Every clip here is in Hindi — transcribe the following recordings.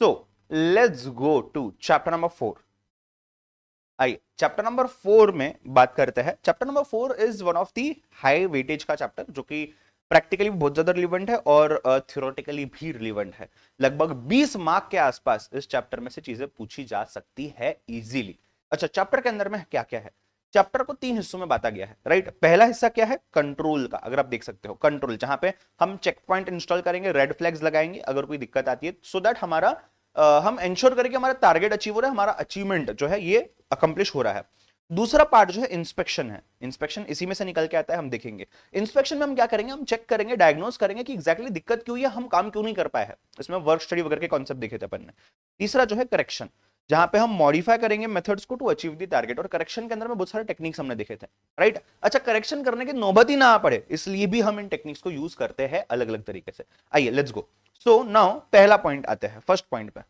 So let's go to chapter number 4। आइए चैप्टर नंबर 4 में बात करते हैं। Chapter number 4 is one of the high weightage का चैप्टर, जो कि प्रैक्टिकली बहुत ज्यादा रिलेवेंट है और थ्योरेटिकली भी रिलेवेंट है। लगभग 20 मार्क के आसपास इस चैप्टर में से चीजें पूछी जा सकती है इजीली। अच्छा, चैप्टर के अंदर में क्या क्या है? चैप्टर को 3 हिस्सों में बांटा गया है, राइट। पहला हिस्सा क्या है? कंट्रोल का। अगर आप देख सकते हो कंट्रोल, जहां पे हम चेक पॉइंट इंस्टॉल करेंगे, रेड फ्लैग्स लगाएंगे अगर कोई दिक्कत आती है, सो दैट हमारा हम इंश्योर करें कि हमारा टारगेट अचीव हो रहा है, हमारा अचीवमेंट जो है ये अकम्प्लिश हो रहा है। दूसरा पार्ट जो है इंस्पेक्शन है। इंस्पेक्शन इसी में से निकल के आता है, हम देखेंगे। इंस्पेक्शन में हम क्या करेंगे? हम चेक करेंगे, डायग्नोस करेंगे कि एग्जैक्टली दिक्कत क्यों है, हम काम क्यों नहीं कर पाए हैं। इसमें वर्क स्टडी वगैरह के कॉन्सेप्ट देखे थे अपन ने। तीसरा जो है करेक्शन, जहां पे हम मॉडिफाई करेंगे मेथड्स को टू अचीव द टारगेट। और करेक्शन के अंदर में बहुत सारे टेक्निक्स हमने देखे थे, राइट। अच्छा, करेक्शन करने की नौबत ही ना आ पड़े, इसलिए भी हम इन टेक्निक्स को यूज करते हैं अलग अलग तरीके से। आइए लेट्स गो। सो नाउ पहला पॉइंट आते हैं, फर्स्ट पॉइंट पे।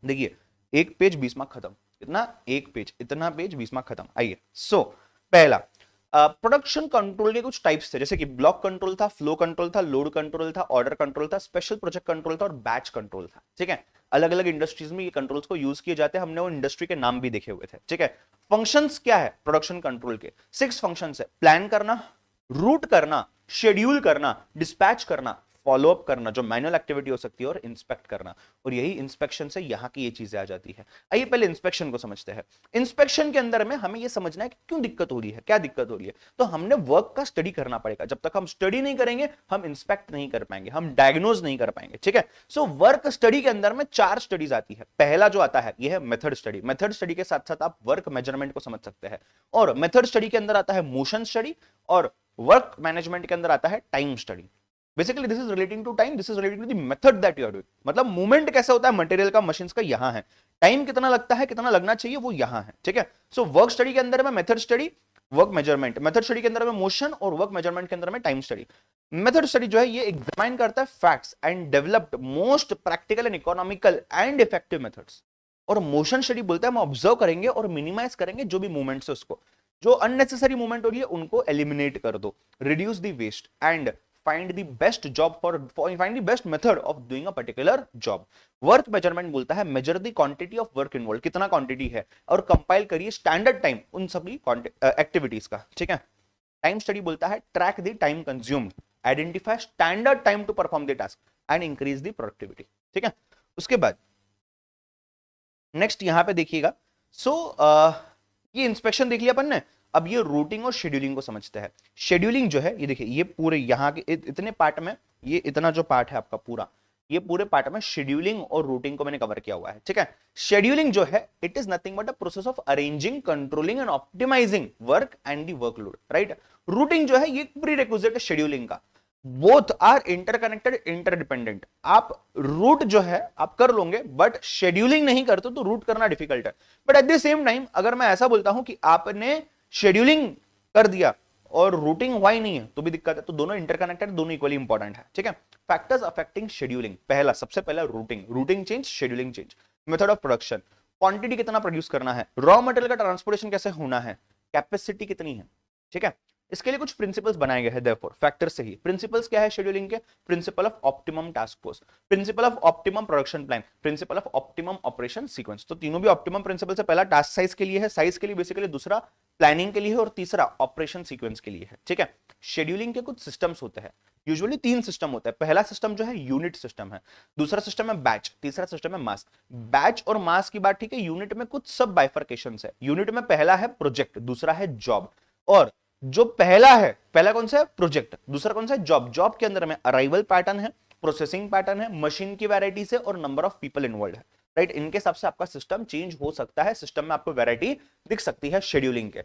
देखिए, एक पेज 20 मार्क खत्म। कितना? एक पेज, इतना पेज 20 मार्क खत्म। आइए, सो पहला प्रोडक्शन कंट्रोल के कुछ टाइप्स थे, जैसे कि ब्लॉक कंट्रोल था, फ्लो कंट्रोल था, लोड कंट्रोल था, ऑर्डर कंट्रोल था, स्पेशल प्रोजेक्ट कंट्रोल था और बैच कंट्रोल था। ठीक है, अलग अलग इंडस्ट्रीज में ये कंट्रोल्स को यूज किए जाते हैं, हमने वो इंडस्ट्री के नाम भी देखे हुए थे। ठीक है, फंक्शंस क्या है प्रोडक्शन कंट्रोल के? 6 फंक्शंस है। प्लान करना, रूट करना, शेड्यूल करना, डिस्पैच करना, फॉलो अप करना जो मैनुअल एक्टिविटी हो सकती है, और इंस्पेक्ट करना। और यही इंस्पेक्शन से यहां की ये चीजें आ जाती है। आइए पहले इंस्पेक्शन को समझते हैं। इंस्पेक्शन के अंदर में हमें यह समझना है कि क्यों दिक्कत हो रही है, क्या दिक्कत हो रही है। तो हमने वर्क का स्टडी करना पड़ेगा। जब तक हम स्टडी नहीं करेंगे, हम इंस्पेक्ट नहीं कर पाएंगे, हम डायग्नोज नहीं कर पाएंगे। ठीक है, सो वर्क स्टडी के अंदर में 4 स्टडीज आती है। पहला जो आता है यह है मेथड स्टडी। मेथड स्टडी के साथ साथ आप वर्क मेजरमेंट को समझ सकते हैं। और मेथड स्टडी के अंदर आता है मोशन स्टडी, और वर्क मैनेजमेंट के अंदर आता है time study. Basically this is relating to time, this is relating to the method that you are doing. मतलब मूवमेंट कैसे होता है मटेरियल का, मशीन्स का, यहां है। टाइम कितना लगता है, कितना लगना चाहिए, वो यहां है। ठीक है, सो वर्क स्टडी के अंदर में method study, work measurement. Method study के अंदर में मोशन, और वर्क मेजरमेंट के अंदर में टाइम स्टडी। मेथड स्टडी जो है ये एग्जामाइन करता है facts and developed most practical and economical and effective methods. और मोशन स्टडी बोलता है हम ऑब्जर्व करेंगे और मिनिमाइज करेंगे जो भी मूवमेंट्स है उसको, जो अननेसेसरी मूवमेंट हो रही है उनको एलिमिनेट कर दो, reduce the waste and find the best job find the best method of doing a particular job. Work measurement बोलता है measure the quantity of work involve, कितना क्वांटिटी है, और कंपाइल करिए स्टैंडर्ड टाइम उन सभी एक्टिविटीज का। ठीक है, टाइम स्टडी बोलता है track the time consumed, identify standard time to perform the task and increase the productivity. ठीक है, उसके बाद नेक्स्ट यहां पे देखिएगा। सो ये इंस्पेक्शन देख लिया अपन ने। अब ये रूटिंग और शेड्यूलिंग को समझते हैं। शेड्यूलिंग जो है ये देखिए, ये पूरे यहाँ के इतने पार्ट में, ये इतना जो पार्ट है आपका पूरा, ये पूरे पार्ट में शेड्यूलिंग और रूटिंग को मैंने कवर किया हुआ है। ठीक है, शेड्यूलिंग जो है it is nothing but a process of arranging, controlling and optimizing work and the workload, right. Routing जो है ये प्री रिक्विजिट है शेड्यूलिंग का। Both are interconnected, interdependent. आप रूट जो है आप कर लोगे, बट शेड्यूलिंग नहीं करते तो रूट करना डिफिकल्ट है। But at the same time अगर मैं ऐसा बोलता हूं कि आपने शेड्यूलिंग कर दिया और रूटिंग हुआ ही नहीं है तो भी दिक्कत है। तो दोनों इंटरकनेक्टेड, दोनों इक्वली इंपॉर्टेंट है। ठीक है, फैक्टर्स अफेक्टिंग शेड्यूलिंग, पहला सबसे पहला routing, routing change, scheduling change. Method of production, quantity कितना प्रोड्यूस करना है, रॉ मटेरियल का ट्रांसपोर्टेशन कैसे होना है, कैपेसिटी कितनी है। ठीक है, इसके लिए कुछ प्रिंसिपल्स बनाए गए हैं। देयरफॉर फैक्टर से ही प्रिंसिपल्स क्या है शेड्यूलिंग के? Principle of optimum task force, principle of optimum production plan, principle of optimum operation sequence. तो तीनों भी ऑप्टिमम प्रिंसिपल से, पहला टास्क साइज के लिए है, साइज के लिए बेसिकली, दूसरा प्लानिंग के लिए है, और तीसरा ऑपरेशन सीक्वेंस के लिए है। ठीक है, शेड्यूलिंग के कुछ सिस्टम्स होते हैं, यूजुअली 3 सिस्टम होते हैं। पहला सिस्टम जो है यूनिट सिस्टम है, दूसरा सिस्टम है बैच, तीसरा सिस्टम है मास। बैच और मास की बात ठीक है, यूनिट में कुछ सब बाइफर्केशंस है। यूनिट में पहला है प्रोजेक्ट, दूसरा है जॉब। और जो पहला है, पहला कौन सा है? प्रोजेक्ट। दूसरा कौन सा है? जॉब। जॉब के अंदर में अराइवल पैटर्न है, प्रोसेसिंग पैटर्न है, मशीन की वैरायटी से, और नंबर ऑफ पीपल इन्वॉल्व है, राइट। इनके हिसाब से आपका सिस्टम चेंज हो सकता है, सिस्टम में आपको वैरायटी दिख सकती है शेड्यूलिंग के।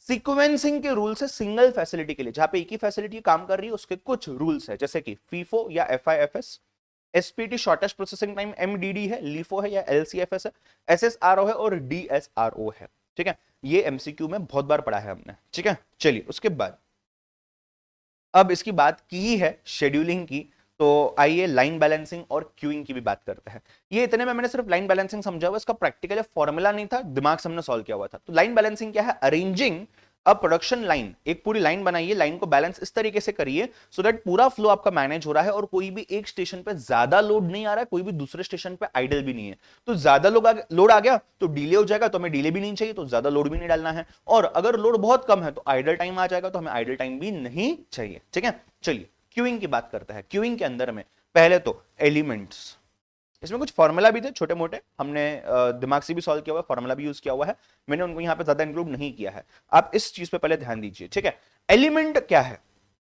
सीक्वेंसिंग के रूल्स है सिंगल फैसिलिटी के लिए, जहां पे एक ही फैसिलिटी काम कर रही है उसके कुछ रूल्स है, जैसे कि फीफो या FIFS, SPT shortest processing time MDD है, लीफो है या एलसीएफएस है, एसएसआरओ है और डीएसआरओ है। ठीक है, ये एमसीक्यू में बहुत बार पढ़ा है हमने। ठीक है, चलिए उसके बाद अब इसकी बात की है शेड्यूलिंग की, तो आइए लाइन बैलेंसिंग और क्यूइंग की भी बात करते हैं। ये इतने में मैंने सिर्फ लाइन बैलेंसिंग समझा हुआ, इसका प्रैक्टिकल फॉर्मूला नहीं था, दिमाग से हमने सॉल्व किया हुआ था। तो लाइन बैलेंसिंग क्या है? अरेंजिंग अब प्रोडक्शन लाइन, एक पूरी लाइन बनाइए, लाइन को बैलेंस इस तरीके से करिए सो दैट पूरा फ्लो आपका मैनेज हो रहा है और कोई भी एक स्टेशन पे ज्यादा लोड नहीं आ रहा है, कोई भी दूसरे स्टेशन पे आइडल भी नहीं है। तो ज्यादा लोड आ गया तो डिले हो जाएगा, तो हमें डिले भी नहीं चाहिए, तो ज्यादा लोड भी नहीं डालना है। और अगर लोड बहुत कम है तो आइडल टाइम आ जाएगा, तो हमें आइडल टाइम भी नहीं चाहिए। ठीक है, चलिए क्यूइंग की बात करते हैं। क्यूइंग के अंदर में पहले तो एलिमेंट्स, इसमें कुछ फॉर्मूला भी थे छोटे मोटे, हमने दिमाग से भी सॉल्व किया हुआ है, फॉर्मूला भी यूज किया हुआ है, मैंने उनको यहां पे ज्यादा इंक्लूड नहीं किया है। आप इस चीज पे पहले ध्यान दीजिए। ठीक है, एलिमेंट क्या है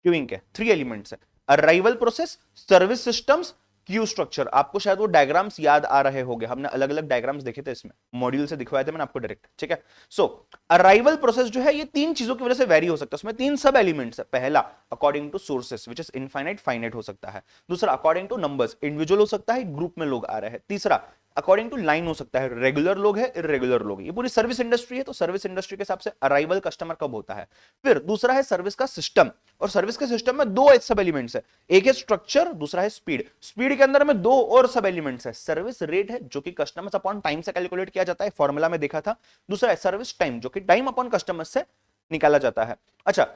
क्यूइंग के? 3 एलिमेंट्स है, arrival process, service systems, Q structure. आपको शायद वो डायग्राम्स याद आ रहे होंगे, हमने अलग अलग डायग्राम्स देखे थे इसमें, मॉड्यूल से दिखवाए थे मैंने आपको डायरेक्ट। ठीक है, सो अराइवल प्रोसेस जो है ये 3 चीजों की वजह से वेरी हो सकता है, उसमें 3 सब एलिमेंट्स है। पहला according to sources which is infinite finite हो सकता है। दूसरा अकॉर्डिंग टू नंबर्स, इंडिविजुअल हो सकता है, ग्रुप में लोग आ रहे हैं। तीसरा अकॉर्डिंग टू लाइन हो सकता है, रेगुलर लोग है, इरेगुलर लोग। ये पूरी सर्विस इंडस्ट्री है, तो सर्विस इंडस्ट्री के हिसाब से अराइवल कस्टमर कब होता है। फिर दूसरा है सर्विस का सिस्टम, और सर्विस के सिस्टम में 2 सब एलिमेंट्स है, एक है स्ट्रक्चर, दूसरा है स्पीड। स्पीड के अंदर में 2 और सब एलिमेंट्स है, सर्विस रेट है जो कि कस्टमर्स अपॉन टाइम से कैलकुलेट किया जाता है, फॉर्मूला में देखा था। दूसरा है सर्विस टाइम जो कि टाइम अपॉन कस्टमर्स से निकाला जाता है। अच्छा,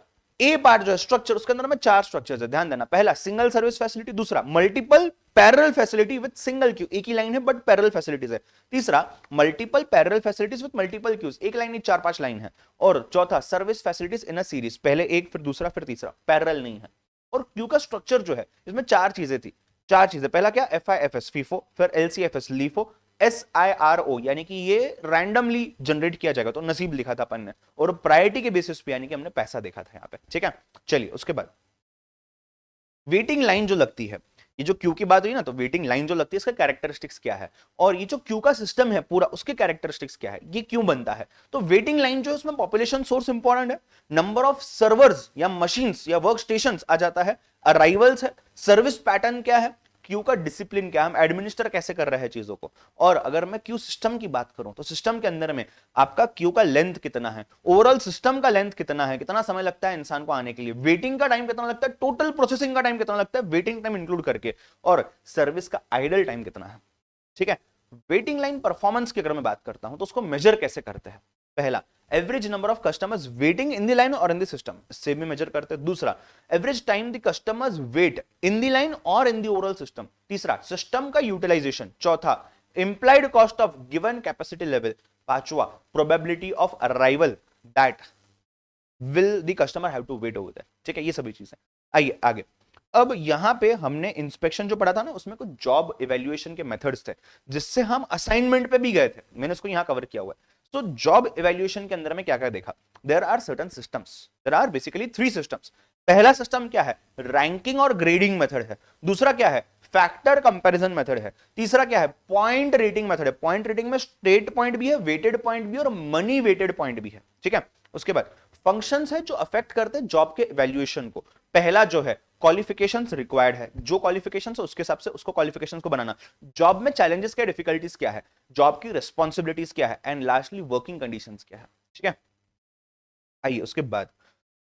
ए पार्ट जो है स्ट्रक्चर, उसके अंदर में 4 स्ट्रक्चर्स है, ध्यान देना। पहला सिंगल सर्विस फैसिलिटी, दूसरा multiple parallel facility with single queue, एक ही लाइन है बट पैरेलल फैसिलिटीज है। तीसरा multiple parallel facilities with multiple queues, एक लाइन नहीं 4-5 लाइन है। और चौथा service facilities in a series, पहले एक फिर दूसरा फिर तीसरा, पैरेलल नहीं है। और क्यू का स्ट्रक्चर जो है इसमें 4 चीजें थी, 4 चीजें। पहला क्या, FIFS फीफो, फिर LCFS लीफो, SIRO यानी कि ये रैंडमली जनरेट किया जाएगा, तो नसीब लिखा था अपन ने, और प्रायोरिटी के बेसिस पे यानी कि हमने पैसा देखा था यहाँ पे। ठीक है, चलिए उसके बाद वेटिंग लाइन जो लगती है, ये जो क्यू की बात हुई ना, तो वेटिंग लाइन जो लगती है इसका कैरेक्टरिस्टिक्स क्या है, और ये जो क्यू का सिस्टम है पूरा उसके कैरेक्टरिस्टिक्स क्या है, ये क्यों बनता है। तो वेटिंग लाइन जो है उसमें पॉपुलेशन सोर्स इंपॉर्टेंट है, नंबर ऑफ सर्वर्स या मशीन्स या वर्क स्टेशंस आ जाता है, अराइवल्स है, सर्विस पैटर्न क्या है, क्यू का डिसिप्लिन क्या, हम एडमिनिस्टर कैसे कर रहे हैं चीजों को। और अगर मैं क्यू सिस्टम की बात करूं तो सिस्टम के अंदर में आपका क्यू का लेंथ कितना है, ओवरऑल सिस्टम का लेंथ कितना है, कितना समय लगता है इंसान को आने के लिए, वेटिंग का टाइम कितना लगता है, टोटल प्रोसेसिंग का टाइम कितना लगता है वेटिंग टाइम इंक्लूड करके, और सर्विस का आइडल टाइम कितना है। ठीक है, वेटिंग लाइन परफॉर्मेंस की अगर मैं बात करता हूं तो उसको मेजर कैसे करते हैं। पहला average number of customers waiting in the line और इन द सिस्टम, इससे भी मेजर करते हैं। दूसरा average time the customers wait in the line और इन द ओवरऑल सिस्टम। तीसरा सिस्टम का यूटिलाइजेशन। चौथा implied cost of given capacity level. पांचवा probability of arrival that will the customer have to wait over there. ठीक है, ये सभी चीजें। आइए आगे, अब यहां पे हमने इंस्पेक्शन जो पढ़ा था ना, उसमें कुछ जॉब इवैल्यूएशन के मेथड्स थे जिससे हम असाइनमेंट पे भी गए थे, मैंने उसको यहां कवर किया हुआ है। तो जॉब इवैल्यूएशन के अंदर में क्या क्या देखा, there are certain systems, there are basically 3 systems. पहला सिस्टम क्या है, रैंकिंग और ग्रेडिंग मेथड है। दूसरा क्या है, फैक्टर कंपैरिजन मेथड है। तीसरा क्या है, पॉइंट रेटिंग मेथड है। पॉइंट रेटिंग में स्टेट पॉइंट भी है, वेटेड पॉइंट भी है, और मनी वेटेड पॉइंट भी है। ठीक है, उसके बाद फंक्शंस है जो अफेक्ट करते हैं जॉब के इवैल्यूएशन को। पहला जो है क्वालिफिकेशंस रिक्वायर्ड है, जो क्वालिफिकेशंस है उसके हिसाब से उसको क्वालिफिकेशंस को बनाना। जॉब में चैलेंजेस क्या, डिफिकल्टीज क्या है, जॉब की रिस्पॉन्सिबिलिटीज क्या है, एंड लास्टली वर्किंग कंडीशंस क्या है। ठीक है, आइए उसके बाद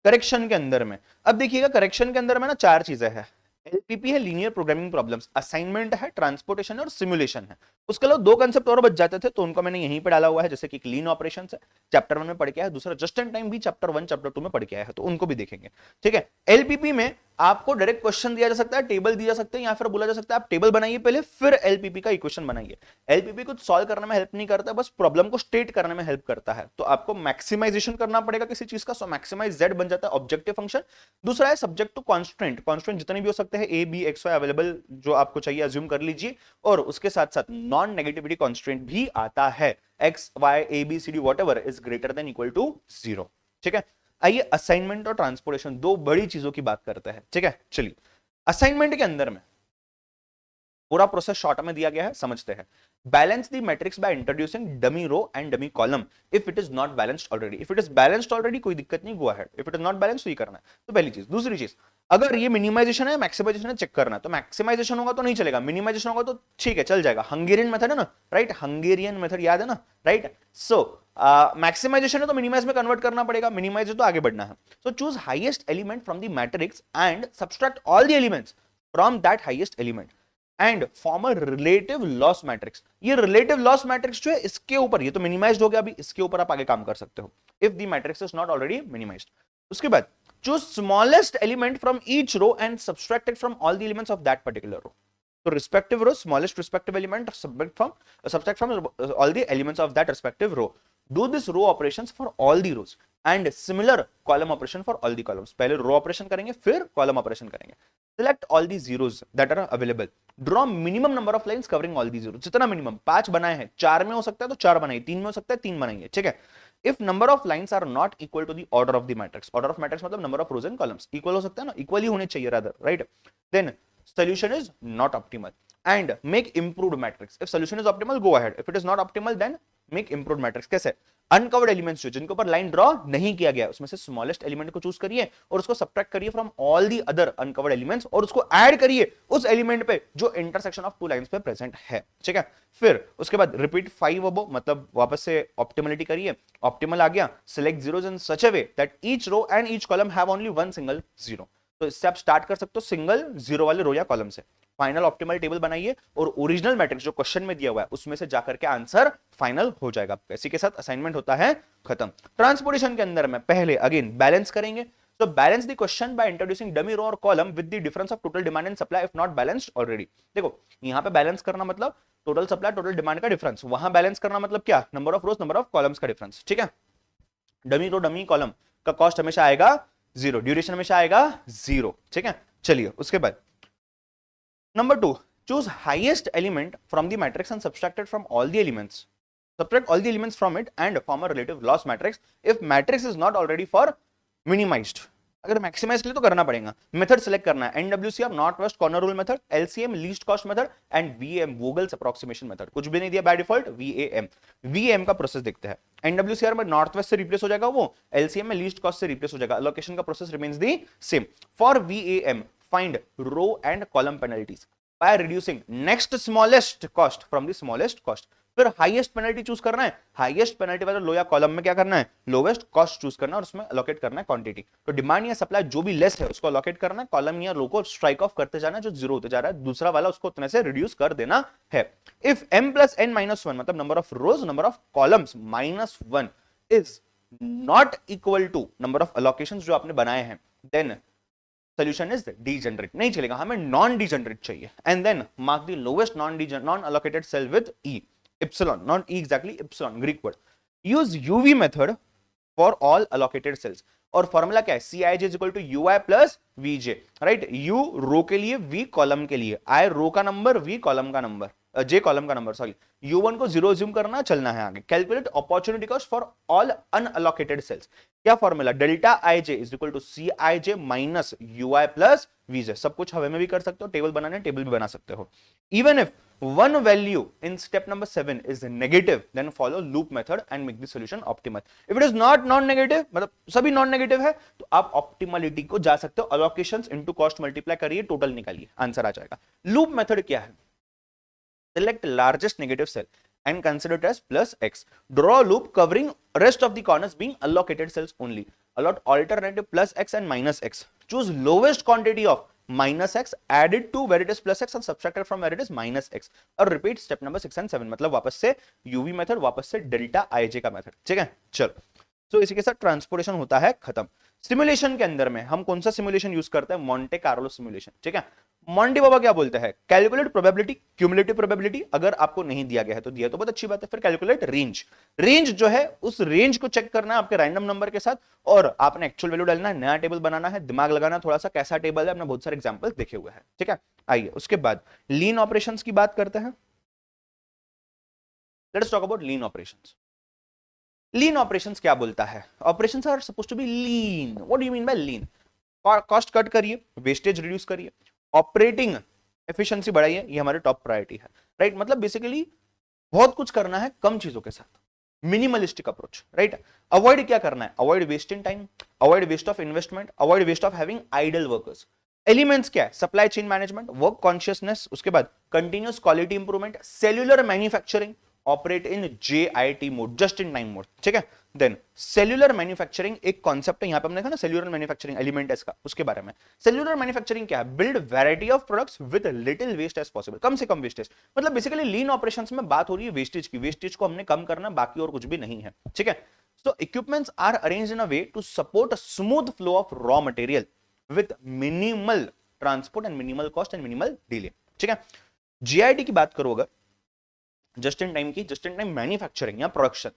करेक्शन के अंदर में, अब देखिएगा करेक्शन के अंदर में ना 4 चीजें हैं। एलपीपी है, लीनियर प्रोग्रामिंग प्रॉब्लम्स, असाइनमेंट है, ट्रांसपोर्टेशन और सिमुलेशन है। उसके अलावा 2 कंसेप्ट और बच जाते थे, तो उनको मैंने यहीं पे डाला हुआ है, जैसे कि क्लीन ऑपरेशंस है, चैप्टर 1 में पढ़ के आया है, दूसरा जस्ट इन टाइम भी चैप्टर 1 चैप्टर 2 में पढ़ के आया है, तो उनको भी देखेंगे। ठीक है, एलपीपी में आपको डायरेक्ट क्वेश्चन दिया जा सकता है, टेबल दिया जा सकते हैं, या फिर बोला जा सकता है आप टेबल बनाइए पहले फिर एलपीपी का इक्वेशन बनाइए। एलपीपी कुछ सॉल्व करने में हेल्प नहीं करता, बस प्रॉब्लम को स्टेट करने में हेल्प करता है। तो आपको मैक्सिमाइजेशन करना पड़ेगा किसी चीज का, सो मैक्सिमाइज जेड बन जाता है ऑब्जेक्टिव फंक्शन। दूसरा है सब्जेक्ट टू कॉन्स्टेंट, कॉन्स्टेंट जितने भी हो सकते हैं A B X Y available जो आपको चाहिए अज्यूम कर लीजिए, और उसके साथ साथ नॉन नेगेटिविटी कॉन्स्टेंट भी आता है, X Y A B C D whatever is greater than equal to 0। ठीक है, आइए असाइनमेंट और ट्रांसपोर्टेशन 2 बड़ी चीजों की बात करते हैं। ठीक है, चलिए असाइनमेंट के अंदर में पूरा प्रोसेस शॉर्ट में दिया गया है, समझते हैं। Balance the matrix by introducing dummy row and dummy column if it is not balanced already. If it is balanced already कोई दिक्कत नहीं, go ahead. If it is not balanced तो ये करना है, तो पहली चीज। दूसरी चीज, अगर ये मिनिमाइजेशन है मैक्सिमाइजेशन है चेक करना है, तो मैक्सिमाइजेशन होगा तो नहीं चलेगा, मिनिमाइजेशन होगा तो ठीक है चल जाएगा। हंगेरियन मेथड है ना, राइट, हंगेरियन मेथड याद है ना, राइट। सो मैक्सिमाइजेशन है तो मिनिमाइज में कन्वर्ट करना पड़ेगा, मिनिमाइज तो आगे बढ़ना है। So choose highest element from the matrix and subtract all the elements from that highest element. And form a relative loss matrix. ये रिलेटिव लॉस मैट्रिक्स जो है इसके ऊपर, ये तो मिनिमाइज्ड हो गया, अभी इसके ऊपर आप आगे काम कर सकते हो if the matrix is not already minimised. उसके बाद choose smallest element from each row and subtract it from all the elements of that particular row. So respective row, smallest respective element subtract from all the elements of that respective row. Do this row operations for all the rows and similar column operation for all the columns. पहले row operation करेंगे फिर column operation करेंगे. Select all the zeros that are available. Draw minimum number of lines covering all the zeros. जितना minimum 5 बनाए हैं, 4 में हो सकता है तो 4 बनाइए, 3 में हो सकता है 3 बनाइए, ठीक है। If number of lines are not equal to the order of the matrix, order of matrix मतलब number of rows and columns equal हो सकता है ना, equal ही होने चाहिए rather, right? Then solution is not optimal and make improved matrix. If solution is optimal, go ahead. If it is not optimal, then make improved matrix. कैसे? अनकवर्ड एलिमेंट्स जो जिनके ऊपर लाइन ड्रॉ नहीं किया गया उसमें से स्मॉलेस्ट एलिमेंट को चूज करिए और उसको सब्ट्रैक्ट करिए from all the other uncovered elements और उसको ऐड करिए उस एलिमेंट पे जो इंटरसेक्शन ऑफ टू लाइंस पे प्रेजेंट है, ठीक है। फिर उसके बाद रिपीट 5 अबव, मतलब वापस से ऑप्टिमलिटी करिए, ऑप्टिमल आ गया, select zeros in such a way that each row and each column have only one single zero. तो इससे आप स्टार्ट कर सकते हो सिंगल जीरो वाले रो या कॉलम से। फाइनल ऑप्टिमल टेबल बनाइए और ओरिजिनल मैट्रिक्स जो क्वेश्चन में दिया हुआ है उसमें से जाकर के आंसर फाइनल हो जाएगा। इसी के साथ असाइनमेंट होता है खत्म। ट्रांसपोर्टेशन के अंदर में पहले अगेन बैलेंस करेंगे। So balance the question by introducing dummy row or column with the difference of total demand and supply if not balanced already. देखो यहां पे बैलेंस करना मतलब टोटल सप्लाई टोटल डिमांड का डिफरेंस, वहां बैलेंस करना मतलब क्या, number of rows number of columns का डिफरेंस, ठीक है। डमी रो डमी कॉलम का कॉस्ट हमेशा आएगा 0, ड्यूरेशन हमेशा आएगा 0, ठीक है। चलिए उसके बाद number 2, choose highest element from the matrix and subtract it from all the elements. Subtract all the elements from it and form a relative loss matrix if matrix is not already for minimized. अगर मैक्सिमाइज के लिए तो करना पड़ेगा। मेथड सिलेक्ट करना है NWCR north west corner rule method, LCM least cost method and VAM Vogel's approximation method. कुछ भी नहीं दिया बाय डिफॉल्ट, VAM का प्रोसेस देखते हैं। NWCR में नॉर्थ वेस्ट से रिप्लेस हो जाएगा वो, LCM में लीस्ट कॉस्ट से रिप्लेस हो जाएगा, अलोकेशन का process remains the same. For VAM find row and column penalties by reducing next smallest cost from the smallest cost. फिर हाईएस्ट पेनल्टी चूज करना है, हाईएस्ट पेनल्टी वाले लो या कॉलम में क्या करना है, लोवेस्ट कॉस्ट चूज करना है और उसमें अलोकेट करना है क्वांटिटी। तो डिमांड या सप्लाई जो भी लेस है उसको अलोकेट करना है, कॉलम या रो को स्ट्राइक ऑफ करते जाना है, जो जीरो होते जा रहा है दूसरा वाला उसको उतने से रिड्यूस कर देना है। If m plus n minus 1 मतलब number of rows number of columns -1 is not equal to number of allocations जो आपने बनाए हैं, देन solution is degenerate, नहीं चलेगा, हमें नॉन डिजेनरेट चाहिए। And then mark the lowest non allocated cell with E, epsilon, not E exactly, epsilon Greek word. Use UV method for all allocated cells. और फॉर्मूला क्या है, Cij is equal to UI plus Vj, right. U row के लिए, V कॉलम के लिए, I रो का नंबर, V कॉलम का नंबर, J कॉलम का नंबर, सॉरी। U1 को 0 ज्यूम करना, चलना है आगे। Calculate opportunity cost for all unallocated cells. क्या फॉर्मूला, delta Ij is equal to Cij minus UI plus Vj। सब कुछ हवे में भी कर सकते हो, टेबल बनाने टेबल भी बना सकते हो। Even if one value in step number 7 is negative, then follow loop method and make the solution optimal. If it is not non-negative, मतलब सभी non-negative है, तो आप optimality को जा सकते हो, allocations into cost multiply करिए, total निकालिए, आंसर आ जाएगा। loop method क्या है, select largest negative cell and consider it as plus x. Draw a loop covering rest of the corners being allocated cells only. Allot alternative plus x and minus x. Choose lowest quantity of minus x, add it to where it is plus x and subtract it from where it is minus x. और repeat step number 6 and 7, मतलब वापस से UV मेथड, वापस से डेल्टा IJ का मेथड, ठीक है। चलो, तो इसी के साथ ट्रांसपोर्टेशन होता है खत्म। सिमुलेशन के अंदर में हम कौन सा सिमुलेशन यूज करते हैं, मॉन्टे कार्लो सिमुलेशन, ठीक है। मॉन्टी बाबा क्या बोलते हैं, कैलकुलेट प्रोबेबिलिटी, क्यूमुलेटिव प्रोबेबिलिटी, अगर आपको नहीं दिया गया है तो दिया तो बहुत अच्छी बात है। फिर कैलकुलेट रेंज, रेंज जो है उस रेंज को चेक करना है आपके रैंडम नंबर के साथ और आपने एक्चुअल वैल्यू डालना है, नया टेबल बनाना है, दिमाग लगाना थोड़ा सा, कैसा टेबल है, आपने बहुत सारे एग्जांपल्स देखे हुए हैं, ठीक है। आइए उसके बाद लीन ऑपरेशंस की बात करते हैं। Let's talk about lean operations. Lean operations क्या बोलता है, operations are supposed to be lean. What do you mean by lean, cost cut करिए, वेस्टेज रिड्यूस करिए, ऑपरेटिंग एफिशिएंसी बढ़ाइए, ये हमारी टॉप प्रायोरिटी है, राइट। मतलब बेसिकली बहुत कुछ करना है कम चीजों के साथ, मिनिमलिस्टिक अप्रोच, राइट। अवॉइड क्या करना है, avoid wasting time, avoid waste of investment, avoid waste of having idle workers. Elements क्या है, supply chain management, work consciousness, उसके बाद continuous quality improvement, cellular manufacturing, operate in JIT mode, just in time mode, ठीक है। देन सेल्यूलर मैन्युफैक्चरिंग एक कॉन्सेप्ट है, यहां पे हमने देखा ना सेल्यूलर मैन्युफैक्चरिंग एलिमेंट है इसका, उसके बारे में। सेल्यूलर मैन्युफैक्चरिंग क्या है? Build variety of products with little waste as possible, कम से कम वेस्टेज, मतलब बेसिकली लीन ऑपरेशंस में बात हो रही है वेस्टेज की, वेस्टेज को हमने कम करना, बाकी और कुछ भी नहीं है, ठीक है। So equipments are arranged in a way to support smooth flow of raw material with minimal transport and minimal cost and minimal delay, ठीक है। जीआईटी की बात करो अगर, जस्ट इन टाइम की, जस्ट इन टाइम मैन्युफैक्चरिंग या प्रोडक्शन,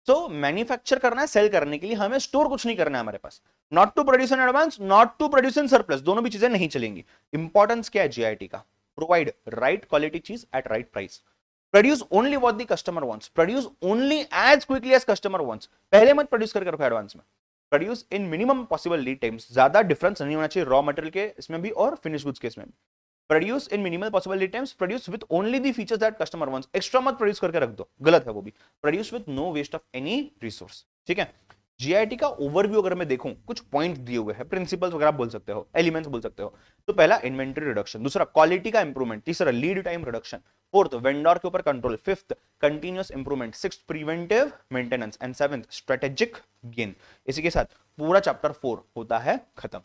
तो मैन्युफैक्चर करना है सेल करने के लिए, हमें स्टोर कुछ नहीं करना है हमारे पास, not to produce in advance, not to produce in surplus, दोनों भी चीजें नहीं चलेंगी। इंपॉर्टेंस क्या है जीआईटी का? प्रोवाइड राइट क्वालिटी चीज at right price, produce only what the customer wants, produce only as quickly as customer wants, पहले मत प्रोड्यूस करके रखो एडवांस में, produce in minimum possible lead times, ज्यादा डिफरेंस नहीं होना चाहिए रॉ मटेरियल के इसमें भी और फिनिश गुड्स के इसमें भी। Produce in minimal possible lead times, produce with only the features that customer wants, extra मत प्रोड्यूस करके रख दो, गलत है वो भी। Produce with no waste of any resource, ठीक है। जीआईटी का ओवरव्यू अगर मैं देखूं, कुछ पॉइंट दिए हुए हैं, प्रिंसिपल्स वगैरह बोल सकते हो, एलिमेंट्स बोल सकते हो। तो पहला इन्वेंटरी रिडक्शन, दूसरा क्वालिटी का इंप्रूवमेंट, तीसरा lead time reduction, fourth vendor के ऊपर control, fifth continuous improvement, sixth preventive maintenance and seventh strategic gain. इसी के साथ पूरा चैप्टर 4 होता है खत्म।